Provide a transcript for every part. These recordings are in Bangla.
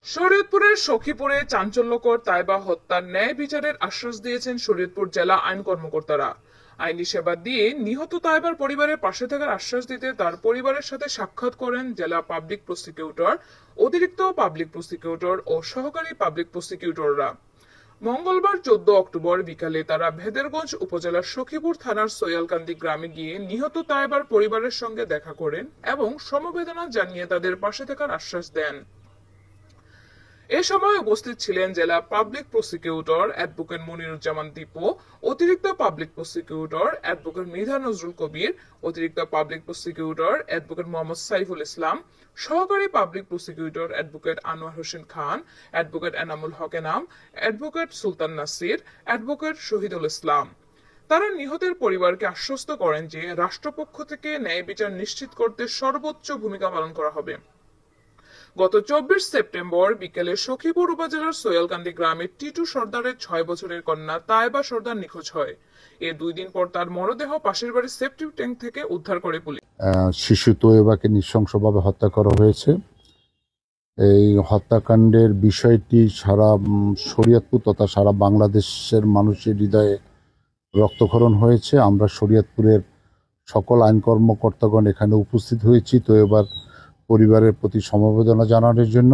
শরীয়তপুরের সখীপুরে চাঞ্চল্যকর তাইবা হত্যার ন্যায় বিচারের আশ্বাস দিয়েছেন শরীয়তপুর জেলা আইন কর্মকর্তারা। আইনি সেবা দিয়ে নিহত তাইবার পরিবারের পাশে থাকার আশ্বাস দিতে তার পরিবারের সাথে সাক্ষাৎ করেন জেলা পাবলিক প্রসিকিউটর, অতিরিক্ত পাবলিক প্রসিকিউটর ও সহকারী পাবলিক প্রসিকিউটররা। মঙ্গলবার 14 অক্টোবর বিকালে তারা ভেদেরগঞ্জ উপজেলার সখীপুর থানার সৈয়ালকান্দি গ্রামে গিয়ে নিহত তাইবার পরিবারের সঙ্গে দেখা করেন এবং সমবেদনা জানিয়ে তাদের পাশে থাকার আশ্বাস দেন। এ সময় উপস্থিত ছিলেন জেলা public prosecutor advocate Moniruzzaman Dipu, অতিরিক্ত public prosecutor advocate Mridha Nazrul Kabir, অতিরিক্ত public prosecutor advocate Mohammad Saiful Islam, সহকারী public prosecutor advocate Anwar Hossain Khan, advocate Enamul Haque Enam, advocate Sultan Nasir, advocate Shahidul Islam. তারা নিহতের পরিবারকে আশ্বস্ত করেন যে রাষ্ট্রপক্ষ থেকে ন্যায় বিচার নিশ্চিত করতে সর্বোচ্চ ভূমিকা পালন করা হবে। গত 24 সেপ্টেম্বর বিকেলে সখীপুর উপজেলার সৈয়ালকান্দি গ্রামে টিটু সর্দারের 6 বছরের কন্যা তাইবা সর্দার নিখোঁজ হয়। এর 2 দিন পর তার মরদেহ পাশের বাড়ির সেপটিক ট্যাঙ্ক থেকে উদ্ধার করে পুলিশ। শিশু তোয়েবাকে নৃশংসভাবে হত্যা করা হয়েছে। এই হত্যাকাণ্ডের বিষয়টি সারা শরীয়তপুর তথা সারা বাংলাদেশের মানুষের হৃদয়ে রক্তক্ষরণ হয়েছে। আমরা শরীয়তপুরের সকল আইন কর্মকর্তাগণ এখানে উপস্থিত হয়েছি তোয়েবার পরিবারের প্রতি সমবেদনা জানানোর জন্য।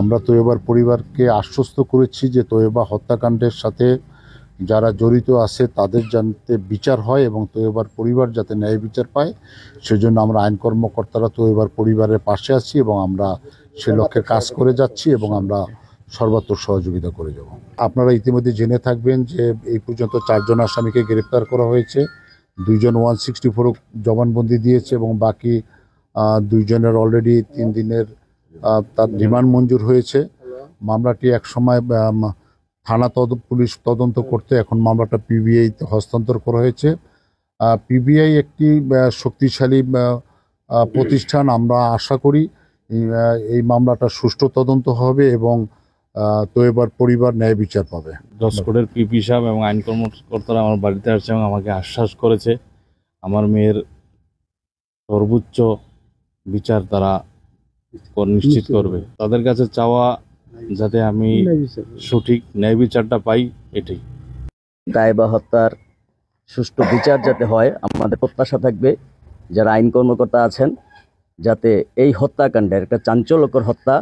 আমরা তোয়েবার পরিবারকে আশ্বস্ত করেছি যে তোয়েবা হত্যাকাণ্ডের সাথে যারা জড়িত আছে তাদের যাতে বিচার হয় এবং তোয়েবার পরিবার যাতে ন্যায় বিচার পায় সেজন্য আমরা আইন কর্মকর্তারা তোয়েবার পরিবারের পাশে আছি এবং আমরা সে লক্ষ্যে কাজ করে যাচ্ছি এবং আমরা সর্বাত্মক সহযোগিতা করে যাব। আপনারা ইতিমধ্যে জেনে থাকবেন যে এই পর্যন্ত 4 জন আসামিকে গ্রেপ্তার করা হয়েছে। 2 জন 164 জবানবন্দি দিয়েছে এবং বাকি 2 জনের অলরেডি 3 দিনের তার রিমান্ড মঞ্জুর হয়েছে। মামলাটি একসময় থানা পুলিশ তদন্ত করতে, এখন মামলাটা পিবিআইতে হস্তান্তর করা হয়েছে। পিবিআই একটি শক্তিশালী প্রতিষ্ঠান। আমরা আশা করি এই মামলাটা সুষ্ঠু তদন্ত হবে এবং তোয়েবার পরিবার ন্যায় বিচার পাবে। দশকোটের পিপি সাহেব এবং আইন কর্মকর্তারা আমার বাড়িতে আসছে এবং আমাকে আশ্বাস করেছে আমার মেয়ের সর্বোচ্চ বিচার তারা নিশ্চিত করবে। তাদের কাছে চাওয়া যাতে আমি সঠিক ন্যায় বিচারটা পাই, এটাই। তাইবা হত্যার সুষ্ঠু বিচার যাতে হয় আমাদের প্রত্যাশা থাকবে যারা আইন কর্মকর্তা আছেন, যাতে এই হত্যাকাণ্ডের একটা চাঞ্চল্যকর হত্যা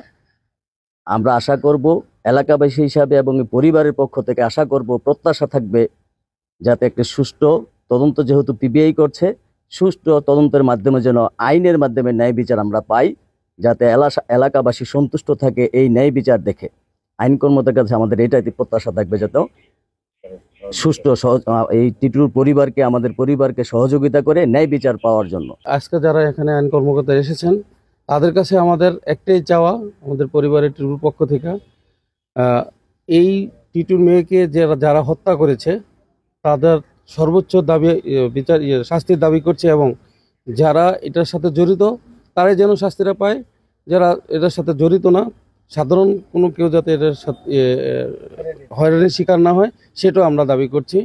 আমরা আশা করব এলাকাবাসী হিসাবে এবং পরিবারের পক্ষ থেকে আশা করব, প্রত্যাশা থাকবে যাতে একটা সুষ্ঠু তদন্ত, যেহেতু পিবিআই করছে, সুষ্ঠু তদন্তের মাধ্যমে যেন আইনের মাধ্যমে ন্যায় বিচার আমরা পাই, যাতে এলাকাবাসী সন্তুষ্ট থাকে এই ন্যায় বিচার দেখে। আইন কর্মকর্তার কাছে আমাদের এটাই প্রত্যাশা থাকবে যাতে সুষ্ঠু এই টিটুর পরিবারকে, আমাদের পরিবারকে সহযোগিতা করে ন্যায় বিচার পাওয়ার জন্য। আজকে যারা এখানে আইন কর্মকর্তা এসেছেন তাদের কাছে আমাদের একটাই চাওয়া, আমাদের পরিবারের টিটুর পক্ষ থেকে এই টিটুর মেয়েকে যারা হত্যা করেছে তাদের সর্বোচ্চ দাবি বিচার শাস্তির দাবি করছে এবং যারা এটার সাথে জড়িত তারাই যেন শাস্তিটা পায়, যারা এটার সাথে জড়িত না, সাধারণ কোনো কেউ যাতে এটার সাথে হয়রানির শিকার না হয় সেটাও আমরা দাবি করছি।